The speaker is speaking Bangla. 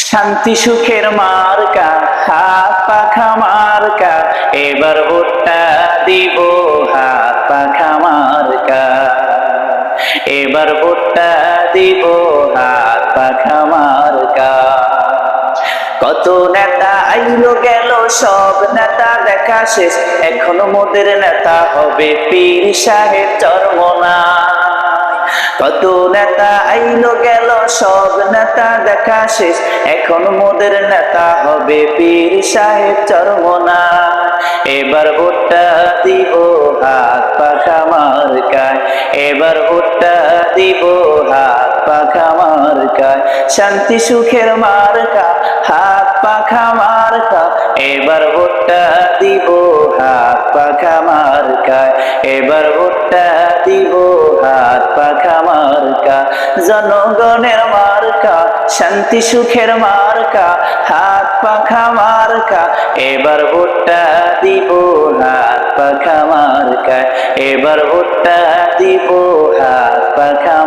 শান্তি সুখের মার্কা, হাত পাখা মার্কা, এবার ভোটটা দিব হাত পাখা মার্কা, এবার ভোটটা দিব হাত পাখা মার্কা। কত নেতা আইলো গেল, সব নেতা দেখা শেষ, এখনো মোদের নেতা হবে পীর সাহেব চরমনায়। কত নেতা আইলো গেল, সব নেতা দেখা শেষ, এখন মোদের নেতা হবে পীর সাহেব চরমনায়। এবার ভোটটা দিব হাত পাখা মার্কায়, এবার ভোটটা দিব হাত পাখা মার্কায়। শান্তি সুখের মার্কা, হাত পাখা মার্কা, এবার ভোটটা দিব হাত পাখা মার্কায়, এবার ভোটটা দিব হাত পাখা মার্কা। জনগণের মার্কা, শান্তি সুখের মার্কা, হাত পাখা মার্কা, এবার ভোটটা দিব হাত পাখা মার্কায়, এবার ভোটটা দিব হাত পাখা